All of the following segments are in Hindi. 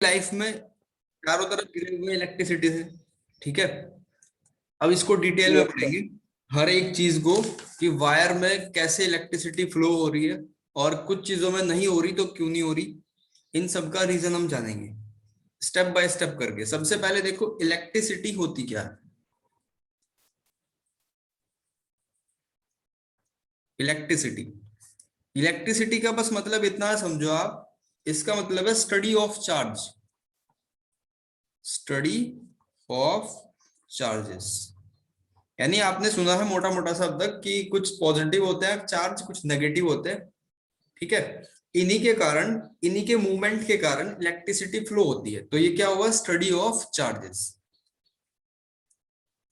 लाइफ में चारों तरफ घिरे हुए इलेक्ट्रिसिटी से, ठीक है। अब इसको डिटेल में यस सर। पढ़ेंगे, हर एक चीज को, कि वायर में कैसे इलेक्ट्रिसिटी फ्लो हो रही है और कुछ चीजों में नहीं हो रही तो क्यों नहीं हो रही, इन सब का रीजन हम जानेंगे स्टेप बाय स्टेप करके। सबसे पहले देखो इलेक्ट्रिसिटी होती क्या है। इलेक्ट्रिसिटी, इलेक्ट्रिसिटी का बस मतलब इतना समझो आप, इसका मतलब है study of charge, study of charges. यानी आपने सुना है मोटा मोटा सा अब तक कि कुछ पॉजिटिव होते हैं चार्ज, कुछ नेगेटिव होते हैं, ठीक है। इन्हीं के कारण, इन्हीं के मूवमेंट के कारण इलेक्ट्रिसिटी फ्लो होती है। तो ये क्या हुआ, स्टडी ऑफ चार्जेस।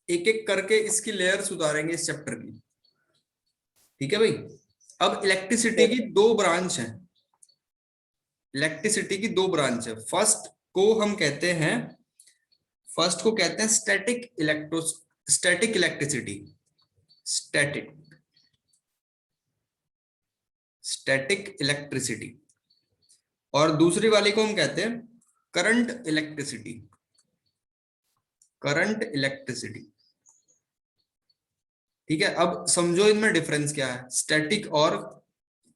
एक एक करके इसकी लेयर्स उतारेंगे इस चैप्टर की, ठीक है भाई। अब इलेक्ट्रिसिटी की दो ब्रांच है, इलेक्ट्रिसिटी की दो ब्रांच है। फर्स्ट को हम कहते हैं, फर्स्ट को कहते हैं static electro, static electricity, static, static electricity. और दूसरी वाली को हम कहते हैं करंट इलेक्ट्रिसिटी, करंट इलेक्ट्रिसिटी, ठीक है। अब समझो इनमें डिफरेंस क्या है स्टैटिक और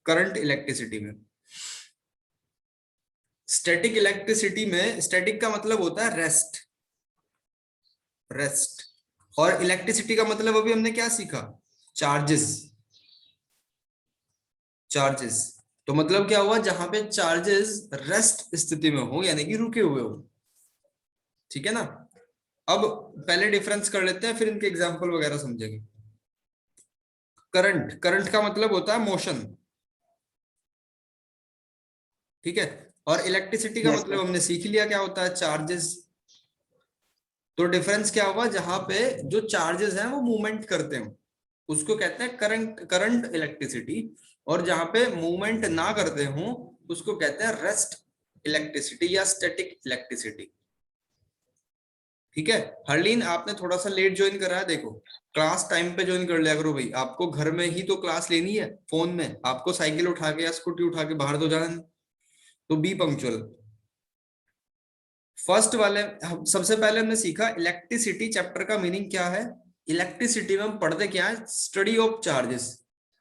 करंट इलेक्ट्रिसिटी में। स्टैटिक इलेक्ट्रिसिटी में, स्टैटिक का मतलब होता है रेस्ट, रेस्ट, और इलेक्ट्रिसिटी का मतलब अभी हमने क्या सीखा, चार्जेस, चार्जेस। तो मतलब क्या हुआ, जहां पे चार्जेस रेस्ट स्थिति में हो यानी कि रुके हुए हो, ठीक है ना। अब पहले डिफरेंस कर लेते हैं, फिर इनके एग्जांपल वगैरह समझेंगे। करंट, करंट का मतलब होता है मोशन, ठीक है। और इलेक्ट्रिसिटी का यस मतलब सर। हमने सीख लिया क्या होता है, चार्जेस। तो डिफरेंस क्या हुआ, जहां पे जो चार्जेस हैं वो मूवमेंट करते हो उसको कहते हैं करंट, करंट इलेक्ट्रिसिटी, और जहां पे मूवमेंट ना करते हो उसको कहते हैं रेस्ट इलेक्ट्रिसिटी या स्टैटिक इलेक्ट्रिसिटी, ठीक है। हरलीन आपने थोड़ा सा लेट ज्वाइन करा है, देखो क्लास टाइम पे ज्वाइन कर लिया करो भाई, आपको घर में ही तो क्लास लेनी है, फोन में आपको साइकिल उठा के या स्कूटी उठा के बाहर तो जाना नहीं, तो बी पंक्चुअल। फर्स्ट वाले सबसे पहले हमने सीखा इलेक्ट्रिसिटी, चैप्टर का मीनिंग क्या है। इलेक्ट्रिसिटी में हम पढ़ते क्या है, study of charges,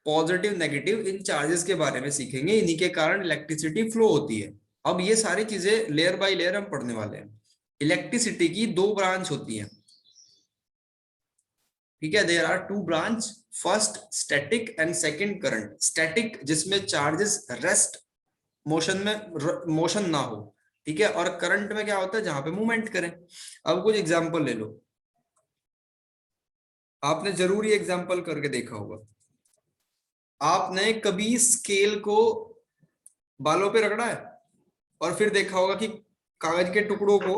positive negative in charges के बारे में सीखेंगे, इन्हीं के कारण इलेक्ट्रिसिटी फ्लो होती है। अब ये सारी चीजें लेयर बाय लेयर हम पढ़ने वाले हैं। इलेक्ट्रिसिटी की दो ब्रांच होती हैं, ठीक है, there are two branch, first static and second current. Static जिसमें चार्जेस रेस्ट मोशन में, मोशन ना हो, ठीक है। और करंट में क्या होता है, जहां पे मूवमेंट करें। अब कुछ एग्जांपल ले लो, आपने जरूर ये एग्जांपल करके देखा होगा। आपने कभी स्केल को बालों पे रगड़ा है और फिर देखा होगा कि कागज के टुकड़ों को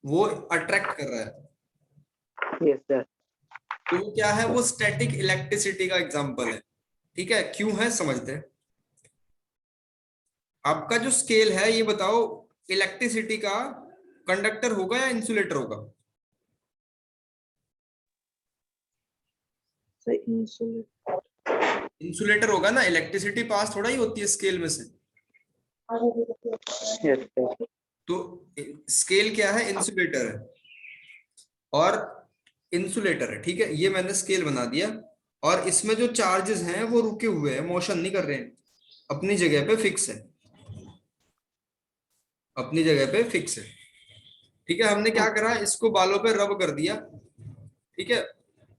वो अट्रैक्ट कर रहा है, यस सर। तो वो क्या है, वो स्टैटिक इलेक्ट्रिसिटी का एग्जांपल है, ठीक है। क्यों है समझते हैं। आपका जो स्केल है ये बताओ, इलेक्ट्रिसिटी का कंडक्टर होगा या इंसुलेटर होगा। इंसुलेटर होगा ना, इलेक्ट्रिसिटी पास थोड़ा ही होती है स्केल में से। Yes sir. तो स्केल क्या है, इंसुलेटर है, और इंसुलेटर है, ठीक है। ये मैंने स्केल बना दिया, और इसमें जो चार्जेस हैं वो रुके हुए हैं, मोशन नहीं कर रहे हैं, अपनी जगह पे फिक्स है, अपनी जगह पे फिक्स है, ठीक है। हमने क्या करा, इसको बालों पे रब कर दिया, ठीक है।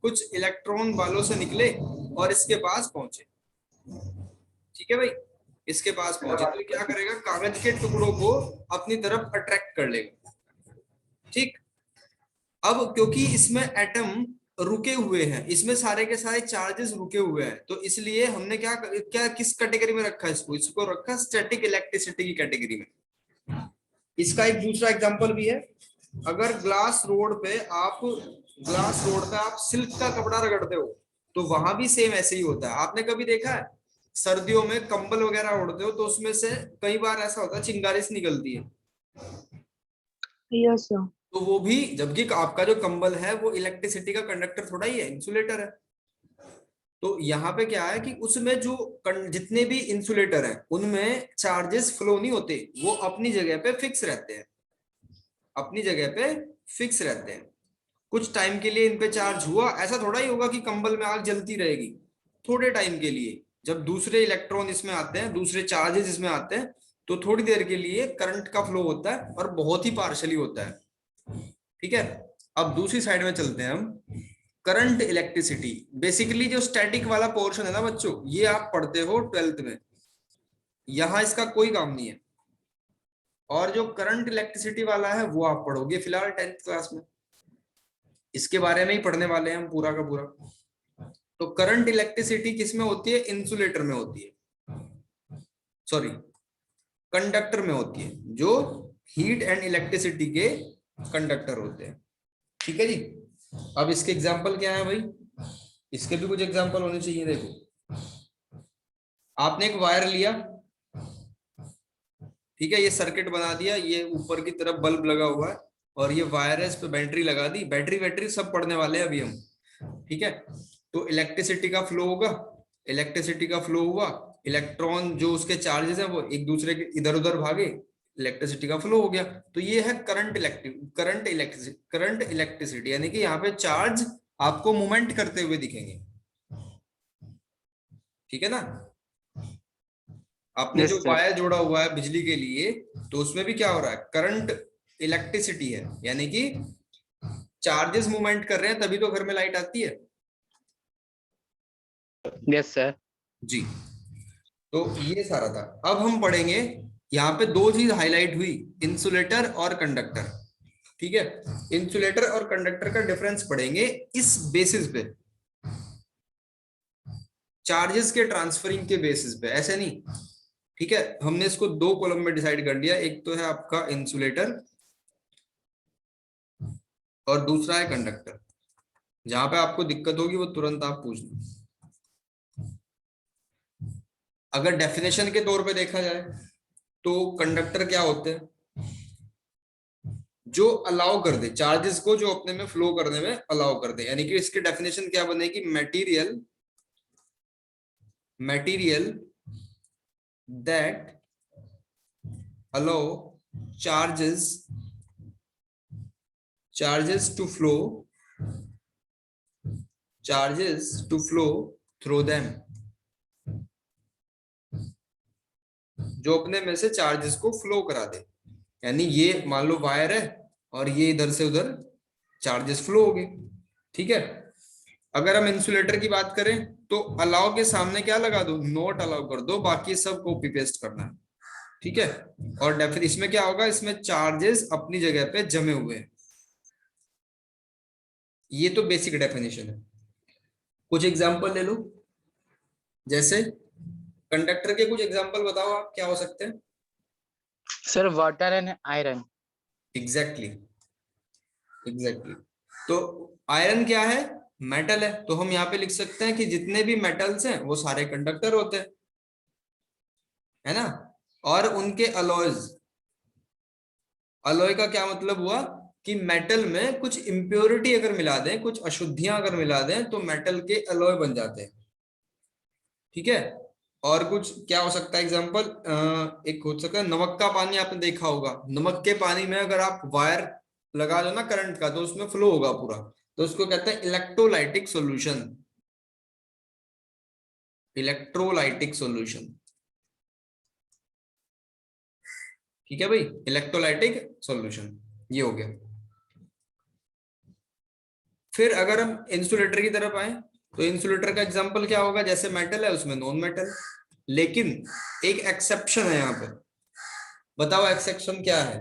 कुछ इलेक्ट्रॉन बालों से निकले और इसके पास पहुंचे, ठीक है भाई। इसके पास पहुंचे तो ये क्या करेगा, कागज के टुकड़ों को अपनी तरफ अट्रैक्ट कर लेगा, ठीक। अब क्योंकि इसमें एटम रुके हुए हैं, इसमें सारे के सारे चार्जेस रुके हुए हैं, तो इसलिए हमने क्या क्या किस कैटेगरी में रखा है इसको, इसको रखा स्टैटिक इलेक्ट्रिसिटी की कैटेगरी में। इसका एक दूसरा एग्जांपल भी है, अगर ग्लास रोड पे आप, ग्लास रोड पे आप सिल्क का कपड़ा रगड़ते हो तो वहां भी सेम ऐसे ही होता है। आपने कभी देखा है सर्दियों में कंबल वगैरह ओढ़ते हो तो उसमें से कई बार ऐसा होता है चिंगारी से निकलती है, यस सर। तो वो भी, जबकि आपका जो कंबल है वो इलेक्ट्रिसिटी का कंडक्टर थोड़ा ही है, इंसुलेटर है। तो यहाँ पे क्या है कि उसमें जो जितने भी इंसुलेटर हैं उनमें चार्जेस फ्लो नहीं होते, वो अपनी जगह पे फिक्स रहते हैं, अपनी जगह पे फिक्स रहते हैं। कुछ टाइम के लिए इन पे चार्ज हुआ, ऐसा थोड़ा ही होगा कि कंबल में आग जलती रहेगी, थोड़े टाइम के लिए। जब दूसरे इलेक्ट्रॉन इसमें आते हैं, दूसरे चार्जेस इसमें आते हैं, तो थोड़ी देर के लिए करंट का फ्लो होता है और बहुत ही पार्शली होता है। ठीक है, अब दूसरी साइड में चलते हैं हम। करंट इलेक्ट्रिसिटी, बेसिकली जो स्टैटिक वाला पोर्शन है ना बच्चों, ये आप पढ़ते हो 12th में, यहां इसका कोई काम नहीं है। और जो करंट इलेक्ट्रिसिटी वाला है वो आप पढ़ोगे फिलहाल 10th क्लास में, इसके बारे में ही पढ़ने वाले हैं हम पूरा का पूरा। तो करंट इलेक्ट्रिसिटी किस में होती है? इंसुलेटर में होती है, सॉरी कंडक्टर में होती है, जो हीट एंड इलेक्ट्रिसिटी के कंडक्टर होते हैं। ठीक है जी। अब इसके एग्जांपल क्या है भाई? इसके भी कुछ एग्जांपल होने चाहिए। देखो, आपने एक वायर लिया, ठीक है, ये सर्किट बना दिया, ये ऊपर की तरफ बल्ब लगा हुआ है और ये वायर है, इस पे बैटरी लगा दी। बैटरी बैटरी सब पढ़ने वाले हैं अभी हम। ठीक है, तो इलेक्ट्रिसिटी का फ्लो होगा, इलेक्ट्रिसिटी का फ्लो हुआ, इलेक्ट्रॉन जो उसके चार्जेस हैं वो एक दूसरे के इधर उधर भागे, इलेक्ट्रिसिटी का फ्लो हो गया। तो ये है करंट इलेक्ट्रिसिटी, यानी कि यहाँ पे चार्ज आपको मूवमेंट करते हुए दिखेंगे। ठीक है ना? आपने यस जो सर। वायर जोड़ा हुआ है बिजली के लिए, तो उसमें भी क्या हो रहा है? करंट इलेक्ट्रिसिटी है, यानी कि चार्जेस मूवमेंट कर रहे हैं, तभी तो घर में लाइट आती है। Yes sir. जी, तो ये सारा था। अब हम पढ़ेंगे, यहाँ पे दो चीज हाईलाइट हुई, इंसुलेटर और कंडक्टर। ठीक है, इंसुलेटर और कंडक्टर का डिफरेंस पढ़ेंगे इस बेसिस पे, चार्जेस के ट्रांसफरिंग के बेसिस पे, ऐसे नहीं। ठीक है, हमने इसको दो कॉलम में डिसाइड कर लिया, एक तो है आपका इंसुलेटर और दूसरा है कंडक्टर। जहां पे आपको दिक्कत होगी वो तुरंत आप पूछना। अगर डेफिनेशन के तौर पे देखा जाए तो कंडक्टर क्या होते हैं? जो अलाउ कर दे चार्जेस को, जो अपने में फ्लो करने में अलाउ कर दे, यानी कि इसकी डेफिनेशन क्या बनेगी? Material material that allow charges charges to flow charges to flow through them, जो अपने में से चार्जेस को फ्लो करा दे। यानी ये मान लो वायर है और ये इधर से उधर चार्जेस फ्लो हो गए। ठीक है, अगर हम इंसुलेटर की बात करें तो अलाउ के सामने क्या लगा दो? नॉट अलाउ कर दो, बाकी सब कॉपी पेस्ट करना है। ठीक है, और डेफिनेशन इसमें क्या होगा? इसमें चार्जेस अपनी जगह पे जमे हुए हैं। ये तो बेसिक डेफिनेशन है। कुछ एग्जांपल ले लो, जैसे कंडक्टर के कुछ एग्जांपल बताओ आप, क्या हो सकते हैं? Sir water and iron. Exactly exactly. तो आयरन क्या है? मेटल है, तो हम यहाँ पे लिख सकते हैं कि जितने भी मेटल्स हैं वो सारे कंडक्टर होते हैं, है ना? और उनके अलॉयज, अलॉय का क्या मतलब हुआ? कि मेटल में कुछ इम्प्योरिटी अगर मिला दें, कुछ अशुद्धियां अगर मिला दें, तो मेटल के अलॉय बन जाते हैं। ठीक है, और कुछ क्या हो सकता है एग्जांपल? एक हो सकता है नमक का पानी, आपने देखा होगा, नमक के पानी में अगर आप वायर लगा दो ना करंट का, तो उसमें फ्लो होगा पूरा, तो उसको कहते हैं इलेक्ट्रोलाइटिक सॉल्यूशन। इलेक्ट्रोलाइटिक सॉल्यूशन, ठीक है भाई, इलेक्ट्रोलाइटिक सॉल्यूशन, ये हो गया। फिर अगर हम इंसुलेटर की तरफ आए, तो इंसुलेटर का एग्जांपल क्या होगा? जैसे मेटल है उसमें नॉन मेटल, लेकिन एक एक्सेप्शन है यहाँ पे। बताओ एक्सेप्शन क्या है?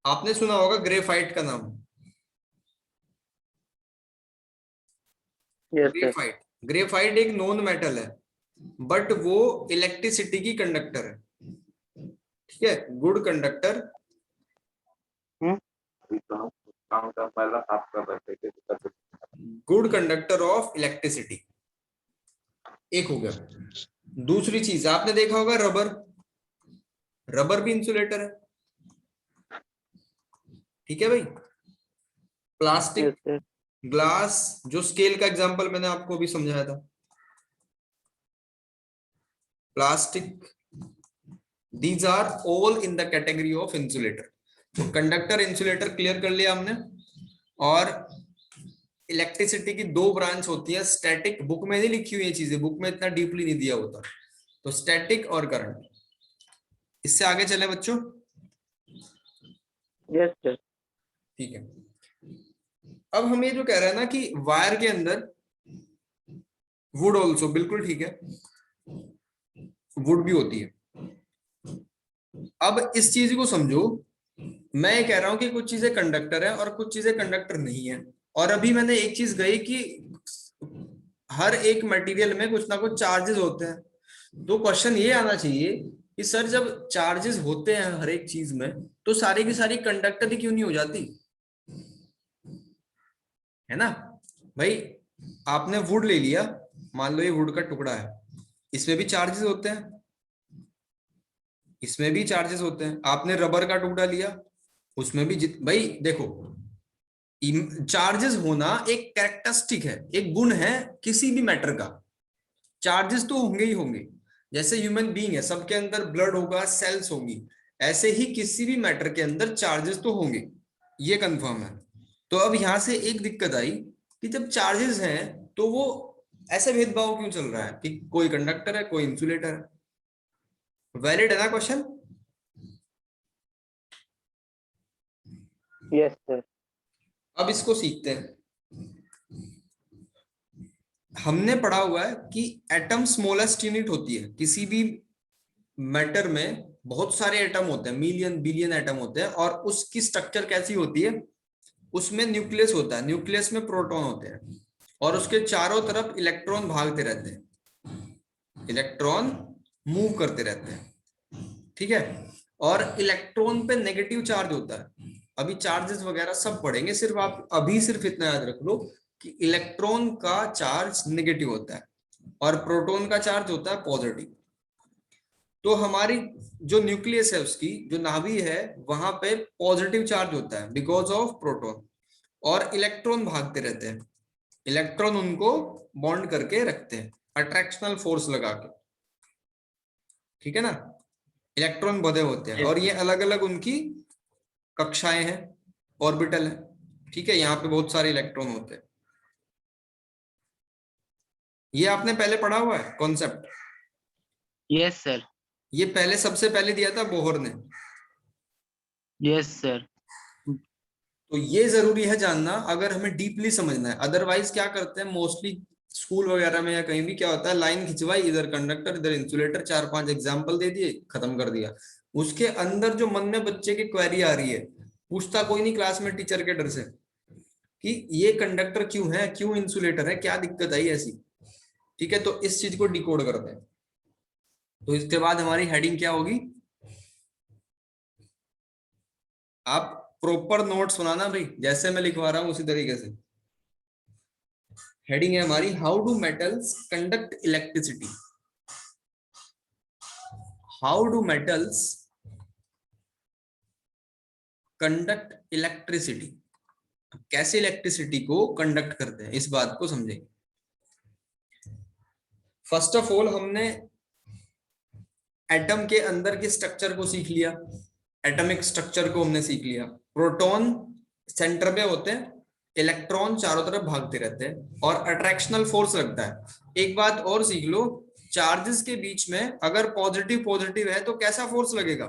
आपने सुना होगा ग्रेफाइट का नाम। Yes sir. ग्रेफाइट, ग्रेफाइट एक नॉन मेटल है, बट वो इलेक्ट्रिसिटी की कंडक्टर है। ठीक है, good conductor, good conductor of electricity, एक हो गया। दूसरी चीज आपने देखा होगा रबर, रबर भी इंसुलेटर है। ठीक है भाई, प्लास्टिक, यस सर। ग्लास, जो स्केल का एग्जांपल मैंने आपको अभी समझाया था। Plastic, these are all in the category of insulator. तो कंडक्टर, इंसुलेटर क्लियर कर लिया हमने। और इलेक्ट्रिसिटी की दो ब्रांच होती है, स्टैटिक, बुक में नहीं लिखी हुई ये चीजें, बुक में इतना डीपली नहीं दिया होता, तो स्टैटिक और करंट। इससे आगे चले बच्चों? Yes sir. ठीक है। अब हम ये जो कह रहे हैं ना कि वायर के अंदर वुड ऑल्सो, बिल्कुल ठीक है, वुड भी होती है। अब इस चीज को समझो, मैं ये कह रहा हूं कि कुछ चीजें कंडक्टर है और कुछ चीजें कंडक्टर नहीं है। और अभी मैंने एक चीज गई कि हर एक मटेरियल में कुछ ना कुछ चार्जेस होते हैं। तो क्वेश्चन ये आना चाहिए कि सर जब चार्जेस होते हैं हर एक चीज में, तो सारी की सारी कंडक्टर ही क्यों नहीं हो जाती, है ना भाई? आपने वुड ले लिया, मान लो ये वुड का टुकड़ा है, इसमें भी चार्जेस होते हैं, इसमें भी चार्जेस होते हैं। आपने रबर का टुकड़ा लिया, उसमें भी भाई देखो, चार्जेस होना एक कैरेक्टरिस्टिक है, एक गुण है किसी भी मैटर का। चार्जेस तो होंगे ही होंगे। जैसे ह्यूमन बीइंग है, सबके अंदर ब्लड होगा, सेल्स होंगी, ऐसे ही किसी भी मैटर के अंदर चार्जेस तो होंगे, ये कंफर्म है। तो अब यहां से एक दिक्कत आई कि जब चार्जेस हैं तो वो ऐसे भेदभाव क्यों चल रहा है कि कोई कंडक्टर है कोई इंसुलेटर है? वैलिड है ना क्वेश्चन? Yes sir. अब इसको सीखते हैं। हमने पढ़ा हुआ है कि एटम स्मॉलेस्ट यूनिट होती है किसी भी मैटर में, बहुत सारे एटम होते हैं, मिलियन बिलियन एटम होते हैं, और उसकी स्ट्रक्चर कैसी होती है? उसमें न्यूक्लियस होता है, न्यूक्लियस में प्रोटॉन होते हैं, और उसके चारों तरफ इलेक्ट्रॉन भागते रहते हैं, इलेक्ट्रॉन मूव करते रहते हैं, ठीक है? और इलेक्ट्रॉन पे नेगेटिव चार्ज होता है। अभी चार्जेस वगैरह सब पढ़ेंगे, सिर्फ आप अभी सिर्फ इतना याद रख लो कि इलेक्ट्रॉन का चार्ज नेगेटिव होता है और प्रोटॉन का चार्ज होता है पॉजिटिव। तो हमारी जो न्यूक्लियस है, उसकी जो नाभि है, वहां पे पॉजिटिव चार्ज होता है बिकॉज ऑफ प्रोटॉन, और इलेक्ट्रॉन भागते रहते हैं, इलेक्ट्रॉन उनको बॉन्ड करके रखते हैं अट्रैक्शनल फोर्स लगा के, ठीक है ना? इलेक्ट्रॉन बधे होते हैं, यस। और ये अलग अलग उनकी कक्षाएं हैं, ऑर्बिटल है, ठीक है? यहाँ पे बहुत सारे इलेक्ट्रॉन होते हैं। ये आपने पहले पढ़ा हुआ है कॉन्सेप्ट? Yes sir. ये पहले सबसे पहले दिया था बोहर ने। Yes sir. तो ये जरूरी है जानना अगर हमें डीपली समझना है। अदरवाइज क्या करते हैं मोस्टली स्कूल वगैरह में या कहीं भी, क्या होता है, लाइन खिंचवाई, इधर कंडक्टर इधर इंसुलेटर, 4-5 एग्जाम्पल दे दिए, खत्म कर दिया। उसके अंदर जो मन में बच्चे की क्वेरी आ रही है, पूछता कोई नहीं क्लास में टीचर के डर से कि ये कंडक्टर क्यों है, क्यों इंसुलेटर है, क्या दिक्कत आई ऐसी, ठीक है? तो इस चीज को डिकोड करते हैं। तो इसके बाद हमारी हेडिंग क्या होगी? आप प्रॉपर नोट्स बनाना भाई, जैसे मैं लिखवा रहा हूं उसी तरीके से। हेडिंग है हमारी, how do metals conduct electricity. How do metals conduct electricity, कैसे इलेक्ट्रिसिटी को कंडक्ट करते हैं, इस बात को समझेंगे। फर्स्ट ऑफ ऑल हमने एटम के अंदर के स्ट्रक्चर को सीख लिया, एटॉमिक स्ट्रक्चर को हमने सीख लिया। प्रोटॉन सेंटर पे होते हैं, इलेक्ट्रॉन चारों तरफ भागते रहते हैं, और अट्रैक्शनल फोर्स लगता है। एक बात और सीख लो, चार्जेस के बीच में अगर पॉजिटिव पॉजिटिव है तो कैसा फोर्स लगेगा?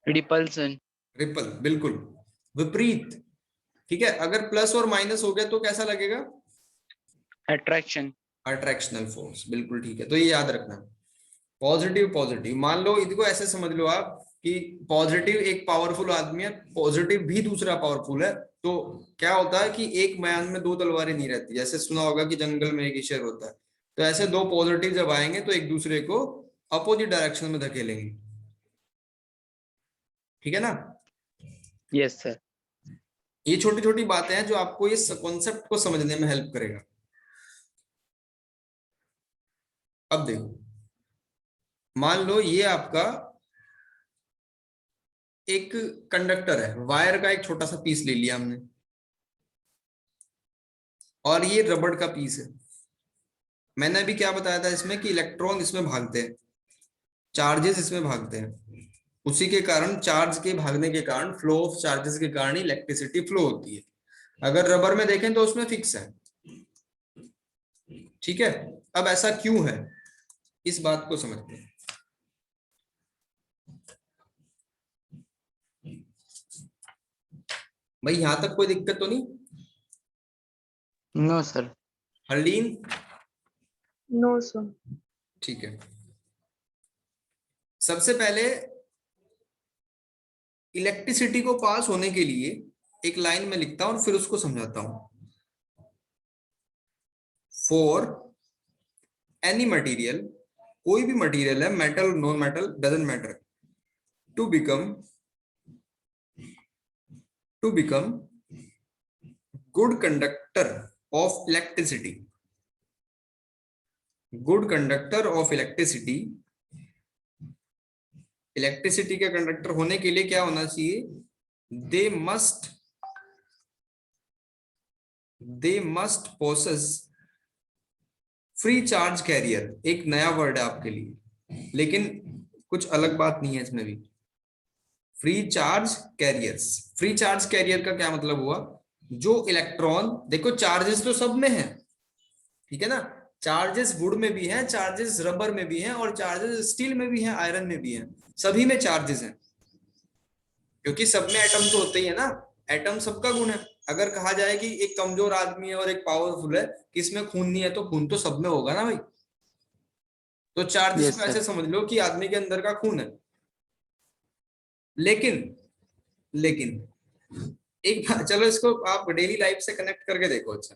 रिपल्सन। रिपल, बिल्कुल विपरीत, ठीक है? अगर प्लस और माइनस हो गया तो कैसा लगेगा? अट्रैक्शन। अट्रैक्शनल फोर्स, बिल्कुल ठीक है। तो ये याद रखना, पॉजिटिव पॉजिटिव, मान लो इसको ऐसे समझ लो आप कि पॉजिटिव एक पावरफुल आदमी है, पॉजिटिव भी दूसरा पावरफुल है, तो क्या होता है कि एक म्यान में दो तलवारें नहीं रहती। जैसे सुना होगा कि जंगल में एक ही शेर होता है, तो ऐसे दो पॉजिटिव जब आएंगे तो एक दूसरे को अपोजिट डायरेक्शन में धकेलेंगे, ठीक है ना? Yes sir. ये छोटी छोटी बातें हैं जो आपको इस कॉन्सेप्ट को समझने में हेल्प करेगा। अब देखो, मान लो ये आपका एक कंडक्टर है, वायर का एक छोटा सा पीस ले लिया हमने, और ये रबड़ का पीस है। मैंने अभी क्या बताया था इसमें कि इलेक्ट्रॉन इसमें भागते हैं, चार्जेस इसमें भागते हैं, उसी के कारण, चार्ज के भागने के कारण, फ्लो ऑफ चार्जेस के कारण इलेक्ट्रिसिटी फ्लो होती है। अगर रबर में देखें तो उसमें फिक्स है। ठीक है, अब ऐसा क्यों है, इस बात को समझते हैं। भाई यहां तक कोई दिक्कत तो नहीं? No sir. Harleen? No sir. ठीक है, सबसे पहले इलेक्ट्रिसिटी को पास होने के लिए एक लाइन में लिखता हूं और फिर उसको समझाता हूं। फॉर एनी मटेरियल, कोई भी मटेरियल है, metal non metal doesn't matter, to become good conductor of electricity, good conductor of electricity, electricity के कंडक्टर होने के लिए क्या होना चाहिए? They must possess free charge carrier. एक नया वर्ड है आपके लिए, लेकिन कुछ अलग बात नहीं है इसमें भी। Free charge carriers, free charge career का क्या मतलब हुआ? जो इलेक्ट्रॉन, देखो चार्जेस तो सब में है, ठीक है ना, चार्जेस वुड में भी हैं, चार्जेस रबर में भी हैं, और चार्जेस स्टील में भी हैं, आयरन में भी हैं, सभी में चार्जेस हैं, क्योंकि सब में एटम तो होते ही है ना। एटम सबका गुण है। अगर कहा जाए कि एक कमजोर आदमी है और एक पावरफुल है, किसमें खून नहीं है, तो खून तो सब में होगा ना भाई। तो चार्जेस यस को ऐसे सर। समझ लो कि आदमी के अंदर का खून है। लेकिन लेकिन एक बात, चलो इसको आप डेली लाइफ से कनेक्ट करके देखो। अच्छा,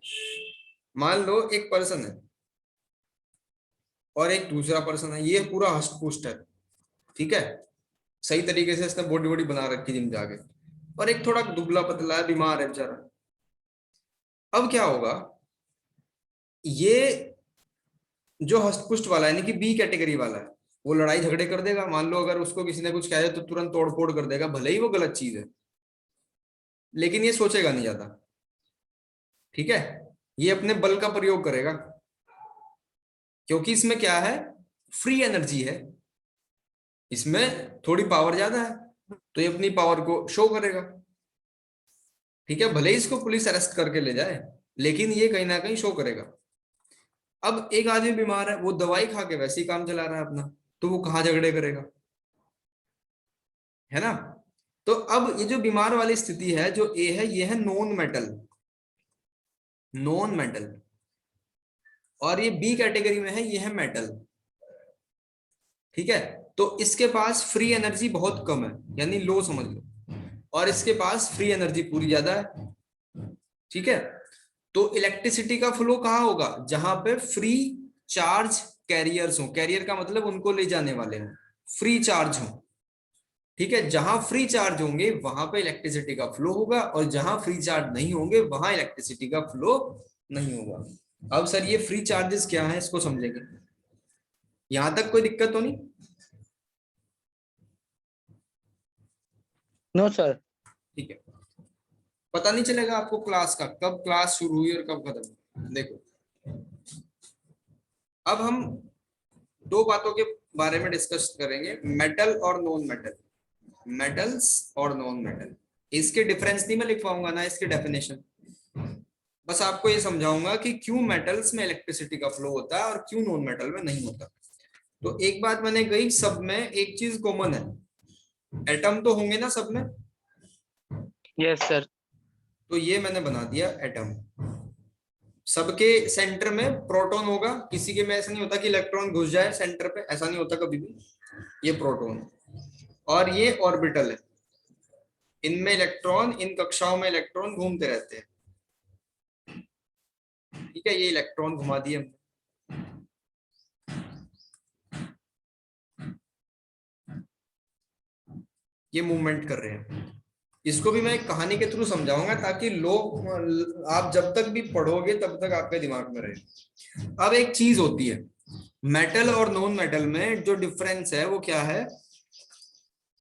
मान लो एक पर्सन है और एक दूसरा पर्सन है, ये पूरा हष्ट पुष्ट है, ठीक है, सही तरीके से इसने बॉडी बॉडी बना रखी जिम जाके, और एक थोड़ा दुबला पतला है, बीमार है बेचारा। अब क्या होगा? ये जो हष्ट पुष्ट वाला है, यानी कि बी कैटेगरी वाला है, वो लड़ाई झगड़े कर देगा। मान लो अगर उसको किसी ने कुछ कह दिया तो तुरंत तोड़ फोड़ कर देगा, भले ही वो गलत चीज है, लेकिन ये सोचेगा नहीं ज्यादा। ठीक है, ये अपने बल का प्रयोग करेगा, क्योंकि इसमें क्या है? फ्री एनर्जी है, इसमें थोड़ी पावर ज्यादा है, तो ये अपनी पावर को शो करेगा। ठीक है, भले ही इसको पुलिस अरेस्ट करके ले जाए, लेकिन ये कहीं ना कहीं शो करेगा। अब एक आदमी बीमार है, वो दवाई खा के वैसे ही काम चला रहा है अपना, तो वो कहाँ झगड़े करेगा, है ना। तो अब ये जो बीमार वाली स्थिति है, जो ए है, ये है नॉन मेटल, नॉन मेटल, और ये बी कैटेगरी में है, ये है मेटल। ठीक है, तो इसके पास फ्री एनर्जी बहुत कम है, यानी लो समझ लो, और इसके पास फ्री एनर्जी पूरी ज्यादा है। ठीक है, तो इलेक्ट्रिसिटी का फ्लो कहाँ होगा? जहां पे फ्री चार्ज कैरियर्स हो, कैरियर का मतलब उनको ले जाने वाले हो, फ्री चार्ज हो। ठीक है, जहां फ्री चार्ज होंगे वहां पे इलेक्ट्रिसिटी का फ्लो होगा, और जहां फ्री चार्ज नहीं होंगे वहां इलेक्ट्रिसिटी का फ्लो नहीं होगा। अब सर ये फ्री चार्जेस क्या है, इसको समझेंगे। यहां तक कोई दिक्कत तो नहीं? No sir. ठीक है, पता नहीं चलेगा आपको क्लास का, कब क्लास शुरू हुई और कब खत्म हुई। देखो, अब हम दो बातों के बारे में डिस्कस करेंगे, मेटल और नॉन मेटल, मेटल्स और नॉन मेटल। इसके डिफरेंस नहीं मैं लिख पाऊंगा ना, इसके डेफिनेशन, बस आपको ये समझाऊंगा कि क्यों मेटल्स में इलेक्ट्रिसिटी का फ्लो होता है और क्यों नॉन मेटल में नहीं होता। तो एक बात मैंने कही, सब में एक चीज कॉमन है, एटम तो होंगे ना सब में। Yes sir. तो ये मैंने बना दिया एटम। सबके सेंटर में प्रोटॉन होगा, किसी के में ऐसा नहीं होता कि इलेक्ट्रॉन घुस जाए सेंटर पे, ऐसा नहीं होता कभी भी। ये प्रोटॉन, और ये ऑर्बिटल है, इनमें इलेक्ट्रॉन, इन कक्षाओं में इलेक्ट्रॉन घूमते रहते हैं। ठीक है, ये इलेक्ट्रॉन घुमा दिए हमने। ये मूवमेंट कर रहे हैं। इसको भी मैं एक कहानी के थ्रू समझाऊंगा, ताकि लोग, आप जब तक भी पढ़ोगे तब तक आपके दिमाग में रहे। अब एक चीज होती है, मेटल और नॉन मेटल में जो डिफरेंस है वो क्या है,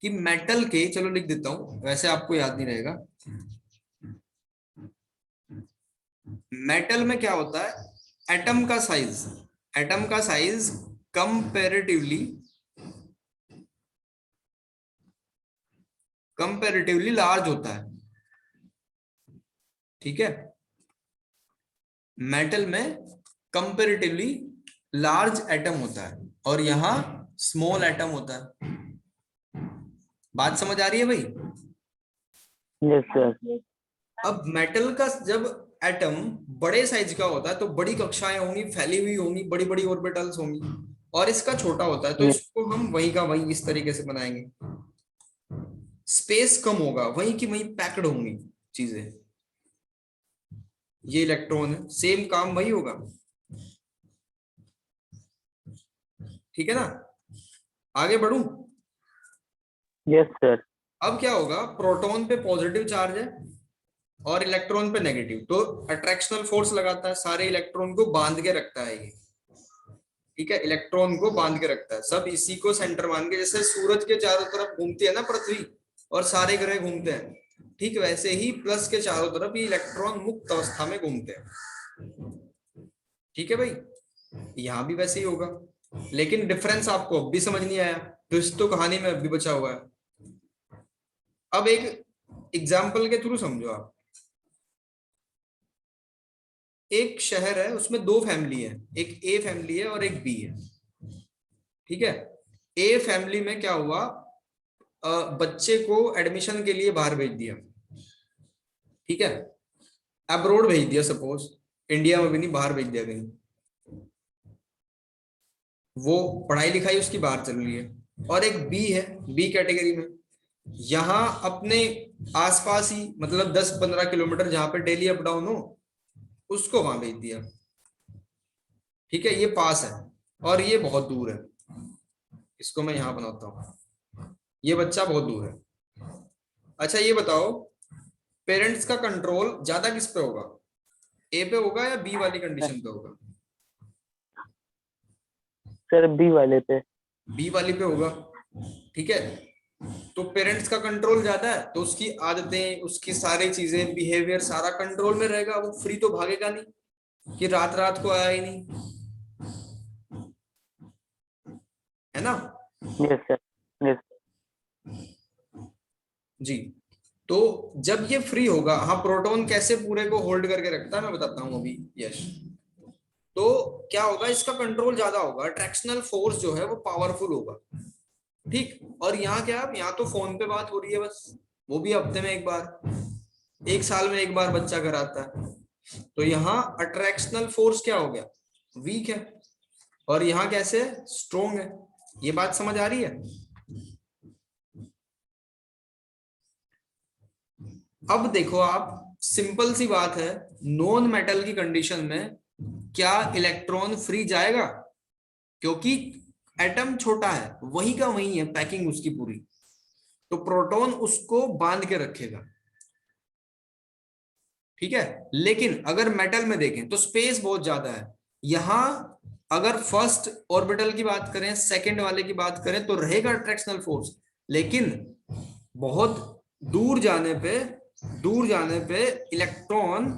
कि मेटल के, चलो लिख देता हूं, वैसे आपको याद नहीं रहेगा। मेटल में क्या होता है, एटम का साइज, एटम का साइज कंपैरेटिवली लार्ज होता है, ठीक है। मेटल में कंपैरेटिवली लार्ज एटम होता है और यहां स्मॉल एटम होता है। बात समझ आ रही है भाई? Yes sir. अब मेटल का जब एटम बड़े साइज का होता है तो बड़ी कक्षाएं होंगी, फैली हुई होंगी, बड़ी बड़ी ऑर्बिटल्स होंगी, और इसका छोटा होता है तो इसको हम वही का वही इस तरीके से बनाएंगे। स्पेस कम होगा, वही की वही पैक्ड होंगी चीजें। ये इलेक्ट्रॉन है, सेम काम वही होगा, ठीक है ना। आगे बढ़ूं? Yes sir. अब क्या होगा, प्रोटॉन पे पॉजिटिव चार्ज है और इलेक्ट्रॉन पे नेगेटिव, तो अट्रैक्शनल फोर्स लगाता है, सारे इलेक्ट्रॉन को बांध के रखता है ये, ठीक है। इलेक्ट्रॉन को बांध के रखता है, सब इसी को सेंटर मान के, जैसे सूरज के चारों तरफ घूमती है ना पृथ्वी और सारे ग्रह घूमते हैं, ठीक वैसे ही प्लस के चारों तरफ ये इलेक्ट्रॉन मुक्त अवस्था में घूमते हैं, ठीक है भाई। यहां भी वैसे ही होगा, लेकिन डिफरेंस आपको अब भी समझ नहीं आया, ट्विस्ट तो कहानी में अभी बचा हुआ है। अब एक एग्जाम्पल के थ्रू समझो आप। एक शहर है, उसमें दो फैमिली है, एक ए फैमिली है और एक बी है, ठीक है। ए फैमिली में क्या हुआ, बच्चे को एडमिशन के लिए बाहर भेज दिया, ठीक है, अब्रोड भेज दिया, सपोज इंडिया में भी नहीं, बाहर भेज दिया कहीं, वो पढ़ाई लिखाई उसकी बाहर चल रही है। और एक बी है, बी कैटेगरी में, यहां अपने आसपास ही, मतलब 10-15 किलोमीटर जहां पे डेली अप डाउन हो, उसको वहां भेज दिया, ठीक है। ये पास है और ये बहुत दूर है, इसको मैं यहां बनाता हूं, ये बच्चा बहुत दूर है। अच्छा ये बताओ, पेरेंट्स का कंट्रोल ज्यादा किस पे होगा, ए पे होगा या बी वाली कंडीशन पे होगा? सर बी वाले पे। बी वाली पे होगा, ठीक है। तो पेरेंट्स का कंट्रोल ज्यादा है तो उसकी आदतें, उसकी सारी चीजें, बिहेवियर सारा कंट्रोल में रहेगा, वो फ्री तो भागेगा नहीं कि रात रात को आया ही नहीं, है ना। Yes sir. यस। जी, तो जब ये फ्री होगा, हाँ प्रोटॉन कैसे पूरे को होल्ड करके रखता है मैं बताता हूं अभी, यश। तो क्या होगा, इसका कंट्रोल ज्यादा होगा, अट्रैक्शनल फोर्स जो है वो पावरफुल होगा, ठीक। और यहाँ क्या, यहाँ तो फोन पे बात हो रही है बस, वो भी हफ्ते में एक बार, एक साल में एक बार बच्चा घर आता है, तो यहाँ अट्रैक्शनल फोर्स क्या हो गया, वीक है, और यहाँ कैसे, स्ट्रोंग है। ये बात समझ आ रही है? अब देखो आप, सिंपल सी बात है, नॉन मेटल की कंडीशन में क्या इलेक्ट्रॉन फ्री जाएगा, क्योंकि एटम छोटा है, वही का वही है पैकिंग उसकी पूरी, तो प्रोटॉन उसको बांध के रखेगा, ठीक है। लेकिन अगर मेटल में देखें तो स्पेस बहुत ज्यादा है, यहां अगर फर्स्ट ऑर्बिटल की बात करें, सेकंड वाले की बात करें तो रहेगा अट्रैक्शनल फोर्स, लेकिन बहुत दूर जाने पे इलेक्ट्रॉन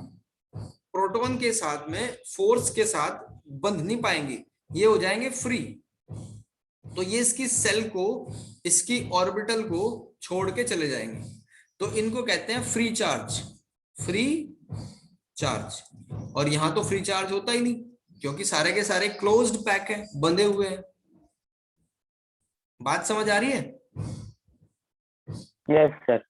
प्रोटॉन के साथ में फोर्स के साथ बंध नहीं पाएंगे, ये हो जाएंगे फ्री, तो ये इसकी सेल को, इसकी ऑर्बिटल को छोड़ के चले जाएंगे, तो इनको कहते हैं फ्री चार्ज, फ्री चार्ज। और यहां तो फ्री चार्ज होता ही नहीं, क्योंकि सारे के सारे क्लोज्ड पैक है, बंधे हुए हैं। बात समझ आ रही है? Yes sir.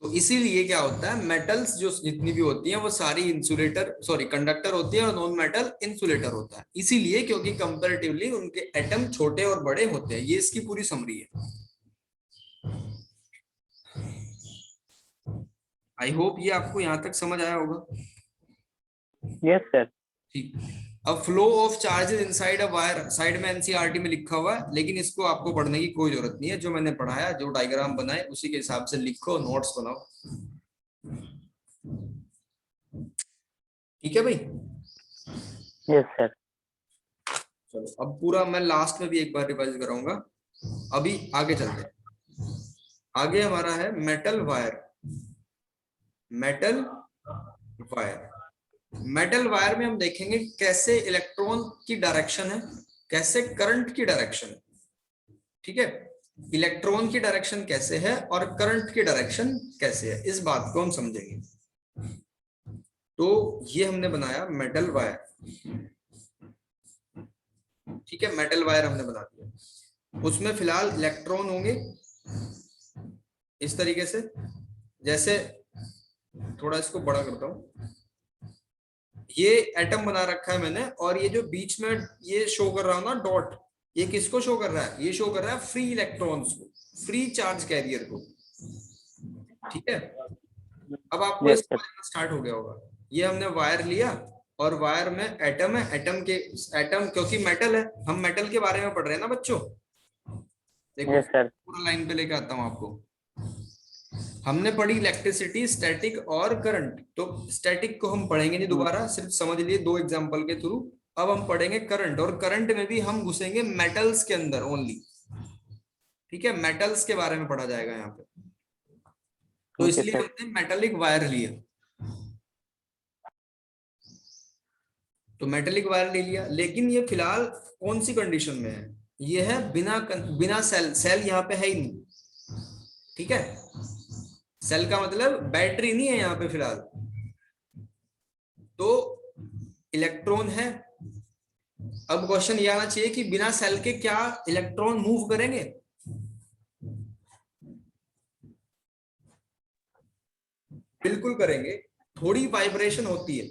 तो इसीलिए क्या होता है, मेटल्स जो जितनी भी होती हैं वो सारी इंसुलेटर, सॉरी कंडक्टर होती है, और नॉन मेटल इंसुलेटर होता है, इसीलिए क्योंकि कंपैरेटिवली उनके एटम छोटे और बड़े होते हैं। ये इसकी पूरी समरी है। आई होप ये आपको यहां तक समझ आया होगा। Yes sir. ठीक, अब flow of charges inside a wire, side में एनसीईआरटी में लिखा हुआ है, लेकिन इसको आपको पढ़ने की कोई जरूरत नहीं है, जो मैंने पढ़ाया, जो डायग्राम बनाए उसी के हिसाब से लिखो, नोट्स बनाओ, ठीक है भाई। Yes sir. चलो अब पूरा मैं लास्ट में भी एक बार रिवाइज कराऊंगा, अभी आगे चलते हैं। आगे हमारा है metal wire, metal wire, metal wire में हम देखेंगे कैसे इलेक्ट्रॉन की डायरेक्शन है, कैसे करंट की डायरेक्शन है। ठीक है, इलेक्ट्रॉन की डायरेक्शन कैसे है और करंट की डायरेक्शन कैसे है, इस बात को हम समझेंगे। तो ये हमने बनाया मेटल वायर। ठीक है, मेटल वायर हमने बना दिया, उसमें फिलहाल इलेक्ट्रॉन होंगे इस तरीके से। जैसे थोड़ा इसको बड़ा करता हूं, ये एटम बना रखा है मैंने, और ये जो बीच में ये शो कर रहा हूं ना डॉट, ये किसको शो कर रहा है? ये शो कर रहा है फ्री इलेक्ट्रॉन्स को, फ्री चार्ज कैरियर को। ठीक है, अब आपको यस इस सर। स्टार्ट हो गया होगा। ये हमने वायर लिया और वायर में एटम है, एटम क्योंकि मेटल है, हम मेटल के बारे में पढ़ रहे हैं ना बच्चों। देखो यस सर। पूरा लाइन पे लेके आता हूं आपको। हमने पढ़ी इलेक्ट्रिसिटी, स्टैटिक और करंट। तो स्टैटिक को हम पढ़ेंगे नहीं दोबारा, सिर्फ समझ लिए 2 एग्जांपल के थ्रू। अब हम पढ़ेंगे करंट, और करंट में भी हम घुसेंगे मेटल्स के अंदर ओनली। ठीक है, मेटल्स के बारे में पढ़ा जाएगा यहाँ पे। तो ओके इसलिए सर। हमने मेटेलिक वायर लिया। तो मेटेलिक वायर ले लिया, लेकिन ये फिलहाल कौन सी कंडीशन में है? ये है बिना सेल, सेल यहाँ पे है ही नहीं। ठीक है, सेल का मतलब बैटरी नहीं है यहाँ पे फिलहाल। तो इलेक्ट्रॉन है। अब क्वेश्चन ये आना चाहिए कि बिना सेल के क्या इलेक्ट्रॉन मूव करेंगे? बिल्कुल करेंगे, थोड़ी वाइब्रेशन होती है।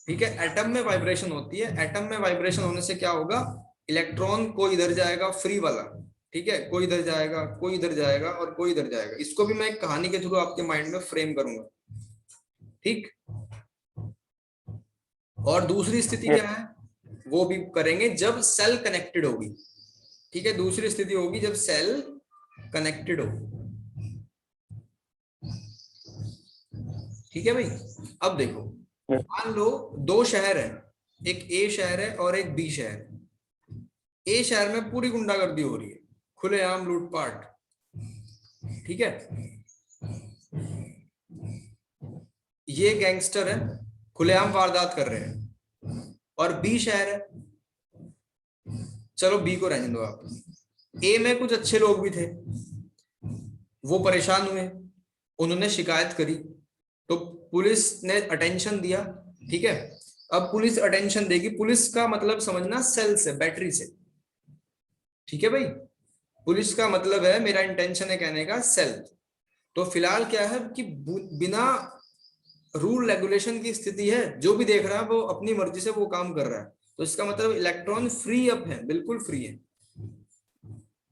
ठीक है, एटम में वाइब्रेशन होती है। एटम में वाइब्रेशन होने से क्या होगा? इलेक्ट्रॉन कोई इधर जाएगा फ्री वाला, ठीक है, कोई इधर जाएगा, कोई इधर जाएगा और कोई इधर जाएगा। इसको भी मैं एक कहानी के थ्रू आपके माइंड में फ्रेम करूंगा। ठीक, और दूसरी स्थिति यस। क्या है? वो भी करेंगे जब सेल कनेक्टेड होगी। ठीक है, दूसरी स्थिति होगी जब सेल कनेक्टेड हो। ठीक है भाई, अब देखो, यस। मान लो 2 शहर है, एक ए शहर है और एक बी शहर है। ए शहर में पूरी गुंडागर्दी हो रही है, खुलेआम लूटपाट। ठीक है, ये गैंगस्टर है, खुलेआम वारदात कर रहे हैं। और बी शहर है, चलो बी को रहने दो आप। ए में कुछ अच्छे लोग भी थे, वो परेशान हुए, उन्होंने शिकायत करी, तो पुलिस ने अटेंशन दिया। ठीक है, अब पुलिस अटेंशन देगी, पुलिस का मतलब समझना सेल से, बैटरी से। ठीक है भाई, पुलिस का मतलब है, मेरा इंटेंशन है कहने का सेल। तो फिलहाल क्या है कि बिना रूल रेगुलेशन की स्थिति है, जो भी देख रहा है वो अपनी मर्जी से वो काम कर रहा है। तो इसका मतलब इलेक्ट्रॉन फ्री अप है, बिल्कुल फ्री है।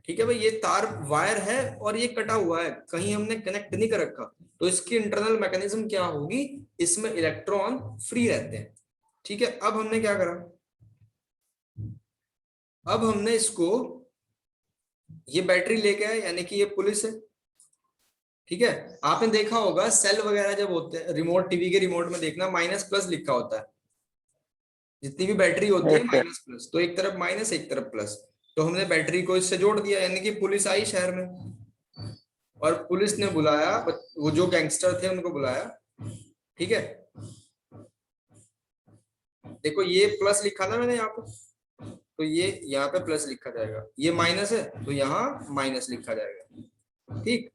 ठीक है भाई, ये तार वायर है और ये कटा हुआ है, कहीं हमने कनेक्ट नहीं कर रखा। तो इसकी इंटरनल मैकेनिज्म क्या होगी? इसमें इलेक्ट्रॉन फ्री रहते हैं। ठीक है, अब हमने क्या करा? अब हमने इसको, ये बैटरी लेके आए, यानी कि ये पुलिस है। ठीक है, आपने देखा होगा सेल वगैरह जब होते हैं, रिमोट टीवी के रिमोट में देखना माइनस प्लस लिखा होता है। जितनी भी बैटरी होती है यस सर। माइनस प्लस, तो एक तरफ माइनस एक तरफ प्लस। तो हमने बैटरी को इससे जोड़ दिया, यानी कि पुलिस आई शहर में और पुलिस ने बुलाया, वो जो गैंगस्टर थे उनको बुलाया। ठीक है, देखो ये प्लस लिखा था मैंने यहाँ पे, तो ये यहाँ पे प्लस लिखा जाएगा, ये माइनस है तो यहाँ माइनस लिखा जाएगा। ठीक,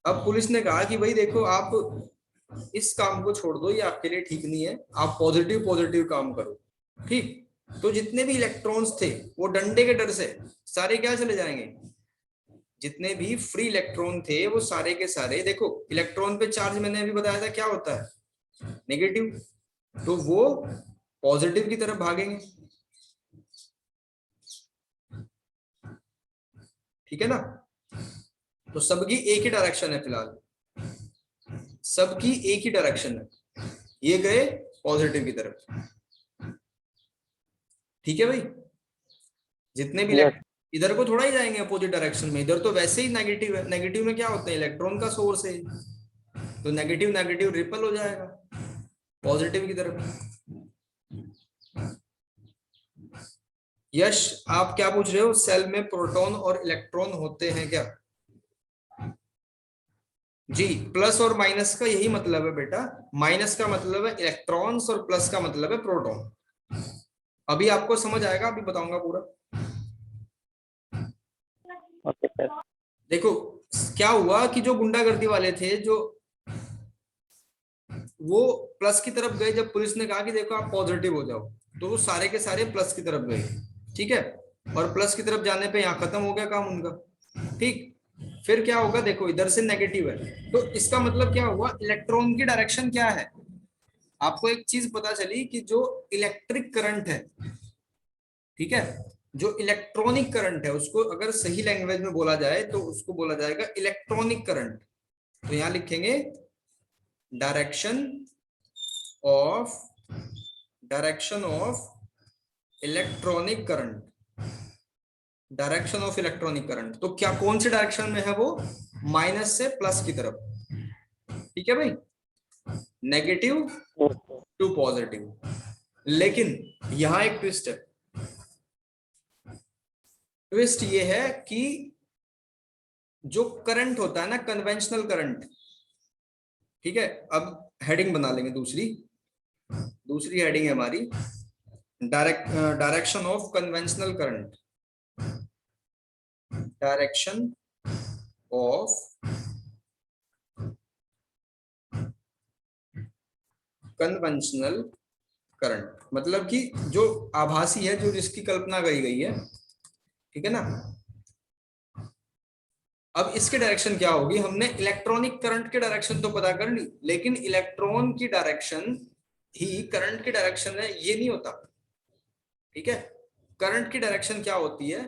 अब पुलिस ने कहा कि भाई देखो, आप इस काम को छोड़ दो, ये आपके लिए ठीक नहीं है, आप पॉजिटिव पॉजिटिव काम करो। ठीक, तो जितने भी इलेक्ट्रॉन्स थे वो डंडे के डर से सारे क्या चले जाएंगे? जितने भी फ्री इलेक्ट्रॉन थे वो सारे के सारे, देखो इलेक्ट्रॉन पे चार्ज मैंने अभी बताया था क्या होता है, नेगेटिव, तो वो पॉजिटिव की तरफ भागेंगे। ठीक है ना, तो सबकी एक ही डायरेक्शन है फिलहाल, सबकी एक ही डायरेक्शन है, ये गए पॉजिटिव की तरफ। ठीक है भाई, जितने भी यस। इधर को थोड़ा ही जाएंगे अपोजिट डायरेक्शन में, इधर तो वैसे ही नेगेटिव है। नेगेटिव में क्या होता है? इलेक्ट्रॉन का सोर्स है, तो नेगेटिव नेगेटिव रिपल हो जाएगा पॉजिटिव की तरफ। यश, आप क्या पूछ रहे हो? सेल में प्रोटॉन और इलेक्ट्रॉन होते हैं क्या? जी, प्लस और माइनस का यही मतलब है बेटा। माइनस का मतलब है इलेक्ट्रॉन्स और प्लस का मतलब है प्रोटॉन। अभी आपको समझ आएगा, अभी बताऊंगा पूरा। Okay sir. देखो क्या हुआ कि जो गुंडागर्दी वाले थे, जो वो प्लस की तरफ गए। जब पुलिस ने कहा कि देखो आप पॉजिटिव हो जाओ, तो वो सारे के सारे प्लस की तरफ गए। ठीक है, और प्लस की तरफ जाने पे यहाँ खत्म हो गया काम उनका। ठीक, फिर क्या होगा, देखो इधर से नेगेटिव है, तो इसका मतलब क्या हुआ, इलेक्ट्रॉन की डायरेक्शन क्या है। आपको एक चीज पता चली कि जो इलेक्ट्रिक करंट है, ठीक है, जो इलेक्ट्रॉनिक करंट है, उसको अगर सही लैंग्वेज में बोला जाए तो उसको बोला जाएगा इलेक्ट्रॉनिक करंट। तो यहां लिखेंगे direction of electronic current. Direction of electronic current, तो क्या कौन सी डायरेक्शन में है वो, माइनस से प्लस की तरफ। ठीक है भाई, negative yes sir. To positive. लेकिन यहां एक ट्विस्ट है। ट्विस्ट ये है कि जो करंट होता है ना, कन्वेंशनल करंट, ठीक है, अब हेडिंग बना लेंगे दूसरी। दूसरी हेडिंग है हमारी direction of conventional current. Direction of conventional current, मतलब कि जो आभासी है, जो जिसकी कल्पना करी गई है, ठीक है ना। अब इसकी डायरेक्शन क्या होगी, हमने इलेक्ट्रॉनिक करंट की डायरेक्शन तो पता कर ली, लेकिन इलेक्ट्रॉन की डायरेक्शन ही करंट की डायरेक्शन है, ये नहीं होता। ठीक है, करंट की डायरेक्शन क्या होती है,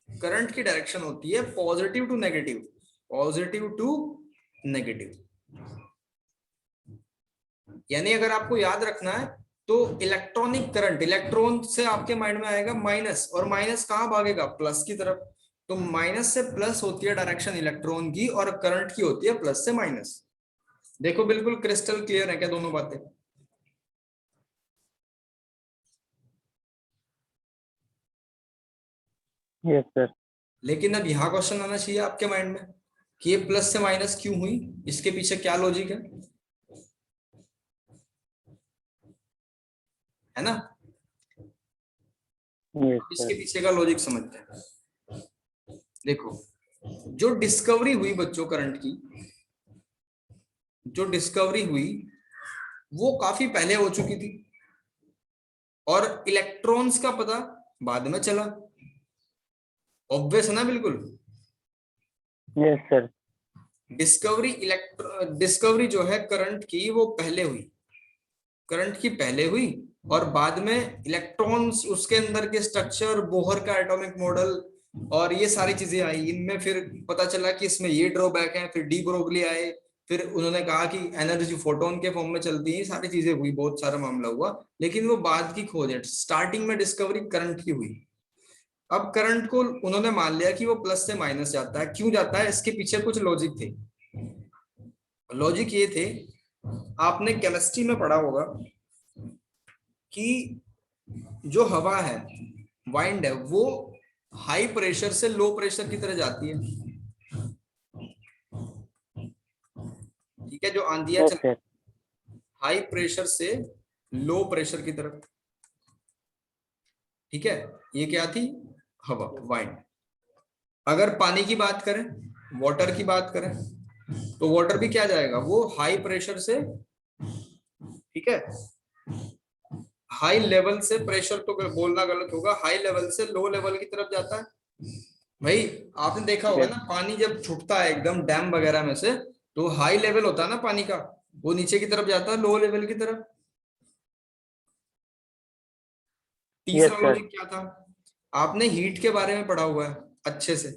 करंट की डायरेक्शन होती है positive to negative, positive to negative. यानी अगर आपको याद रखना है तो इलेक्ट्रॉनिक करंट, इलेक्ट्रॉन से आपके माइंड में आएगा माइनस, और माइनस कहां भागेगा, प्लस की तरफ। तो माइनस से प्लस होती है डायरेक्शन इलेक्ट्रॉन की, और करंट की होती है प्लस से माइनस। देखो बिल्कुल क्रिस्टल क्लियर है क्या दोनों बातें। Yes sir. लेकिन अब यहाँ क्वेश्चन आना चाहिए आपके माइंड में कि ये प्लस से माइनस क्यों हुई, इसके पीछे क्या लॉजिक है ना। यस इसके सर। पीछे का लॉजिक समझते हैं। देखो, जो डिस्कवरी हुई बच्चों करंट की, जो डिस्कवरी हुई वो काफी पहले हो चुकी थी, और इलेक्ट्रॉन्स का पता बाद में चला। ऑब्वियस है ना, बिल्कुल। Yes sir. डिस्कवरी जो है करंट की, वो पहले हुई, करंट की पहले हुई, और बाद में इलेक्ट्रॉन्स, उसके अंदर के स्ट्रक्चर, बोहर का एटॉमिक मॉडल और ये सारी चीजें आई। इनमें फिर पता चला कि इसमें ये ड्रॉबैक है, फिर डी ब्रोगली आए, फिर उन्होंने कहा कि एनर्जी फोटोन के फॉर्म में चलती है, सारी चीजें हुई, बहुत सारा मामला हुआ। लेकिन वो बाद की खोज है, स्टार्टिंग में डिस्कवरी करंट की हुई। अब करंट को उन्होंने मान लिया कि वो प्लस से माइनस जाता है। क्यों जाता है, इसके पीछे कुछ लॉजिक थे। लॉजिक ये थे, आपने केमिस्ट्री में पढ़ा होगा कि जो हवा है, वाइंड है, वो हाई प्रेशर से लो प्रेशर की तरह जाती है। ठीक है, जो आंधियां यस चल, सर। हाई प्रेशर से लो प्रेशर की तरफ। ठीक है, ये क्या थी, हवा, वाइंड। अगर पानी की बात करें, वाटर की बात करें, तो वाटर भी क्या जाएगा, वो हाई प्रेशर से, ठीक है, हाई लेवल से, प्रेशर तो बोलना गलत होगा, हाई लेवल से लो लेवल की तरफ जाता है। भाई आपने देखा होगा यस। ना, पानी जब छूटता है एकदम डैम वगैरह में से, तो हाई लेवल होता है ना पानी का, वो नीचे की तरफ जाता है, लो लेवल की तरफ। यस तीसरा सर। लॉजिक क्या था, आपने हीट के बारे में पढ़ा हुआ है अच्छे से,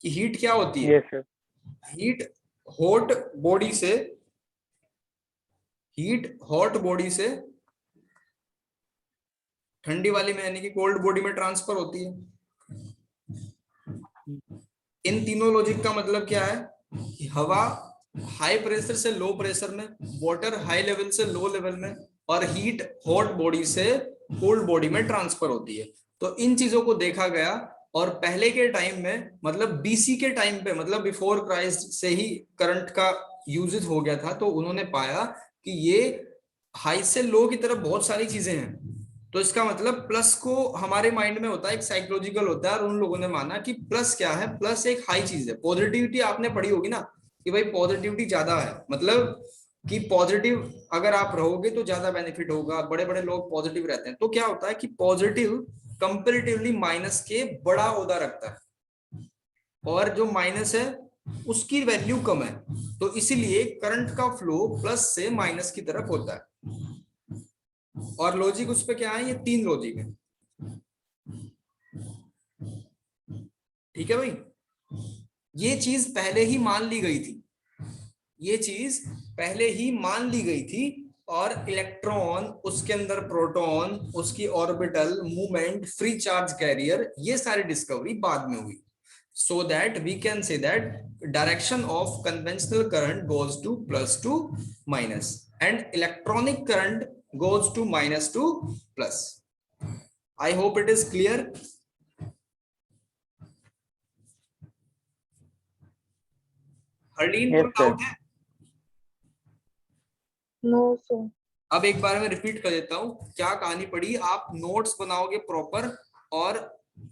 कि हीट क्या होती है। Yes sir. Heat hot body से, हीट हॉट बॉडी से ठंडी वाली में, यानी कि कोल्ड बॉडी में ट्रांसफर होती है। इन तीनों लॉजिक का मतलब क्या है कि हवा हाई प्रेशर से लो प्रेशर में, वाटर हाई लेवल से लो लेवल में, और हीट हॉट बॉडी से कोल्ड बॉडी में ट्रांसफर होती है। तो इन चीजों को देखा गया, और पहले के टाइम में मतलब बीसी के टाइम पे मतलब बिफोर क्राइस्ट से ही करंट का यूजेस हो गया था, तो उन्होंने पाया कि ये हाई से लो की तरफ बहुत सारी चीजें हैं। तो इसका मतलब प्लस को हमारे माइंड में होता है, एक साइकोलॉजिकल होता है, और उन लोगों ने माना कि प्लस क्या है, प्लस एक हाई चीज है। पॉजिटिविटी आपने पढ़ी होगी ना कि भाई पॉजिटिविटी ज्यादा है, मतलब कि पॉजिटिव अगर आप रहोगे तो ज्यादा बेनिफिट होगा, बड़े बड़े लोग पॉजिटिव रहते हैं। तो क्या होता है कि पॉजिटिव कंपेरेटिवली माइनस के बड़ा ओहदा रखता है, और जो माइनस है उसकी वैल्यू कम है। तो इसीलिए करंट का फ्लो प्लस से माइनस की तरफ होता है। और लॉजिक उस पे क्या है, ये 3 लॉजिक है। ठीक है भाई, ये चीज पहले ही मान ली गई थी, ये चीज पहले ही मान ली गई थी। और इलेक्ट्रॉन, उसके अंदर प्रोटॉन, उसकी orbital movement, free charge carrier, ये सारी डिस्कवरी बाद में हुई। So that we can say that direction of conventional current goes to plus to minus, and electronic current goes to minus to plus. I hope it is clear. Harleen Yes, कोई sir. डाउट है? No, sir. अब एक बार मैं रिपीट कर देता हूँ क्या कहानी पड़ी। आप नोट्स बनाओगे प्रॉपर और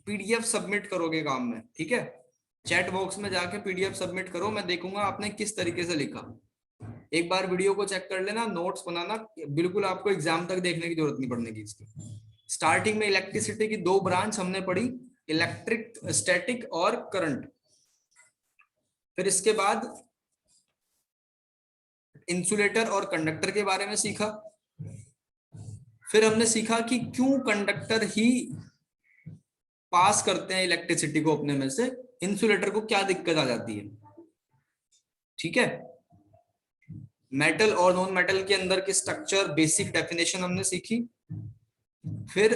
पीडीएफ सबमिट करोगे काम में, ठीक है? चैट बॉक्स में जाके पीडीएफ सबमिट करो, मैं देखूंगा आपने किस तरीके से लिखा। एक बार वीडियो को चेक कर लेना, नोट्स बनाना, बिल्कुल आपको एग्जाम तक देखने की जरूरत नहीं पड़ने की इसकी। स्टार्टिंग में इलेक्ट्रिसिटी की 2 ब्रांच हमने पढ़ी, इलेक्ट्रिक स्टैटिक और करंट। फिर इसके बाद इंसुलेटर और कंडक्टर के बारे में सीखा। फिर हमने सीखा कि क्यों कंडक्टर ही पास करते हैं इलेक्ट्रिसिटी को अपने में से, इंसुलेटर को क्या दिक्कत आ जाती है। ठीक है, मेटल और नॉन मेटल के अंदर की स्ट्रक्चर बेसिक डेफिनेशन हमने सीखी। फिर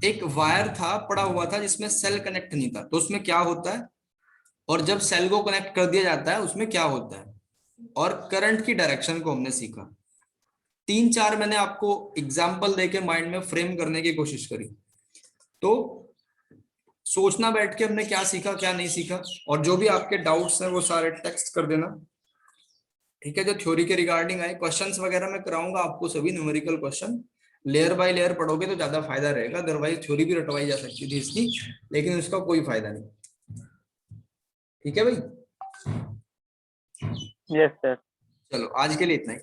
एक वायर था पड़ा हुआ था जिसमें सेल कनेक्ट नहीं था, तो उसमें क्या होता है, और जब सेल को कनेक्ट कर दिया जाता है उसमें क्या होता है, और करंट की डायरेक्शन को हमने सीखा। 3-4 मैंने आपको एग्जाम्पल देके माइंड में फ्रेम करने की कोशिश करी। तो सोचना बैठ के हमने क्या सीखा क्या नहीं सीखा, और जो भी आपके डाउट्स हैं वो सारे टेक्स्ट कर देना। ठीक है, जो थ्योरी के रिगार्डिंग आए क्वेश्चंस वगैरह मैं कराऊंगा आपको, सभी numerical question layer by layer पढ़ोगे तो ज्यादा फायदा रहेगा, अदरवाइज थ्योरी भी रटवाई जा सकती थी इसकी, लेकिन उसका कोई फायदा नहीं। ठीक है भाई, Yes, sir. चलो आज के लिए इतना ही।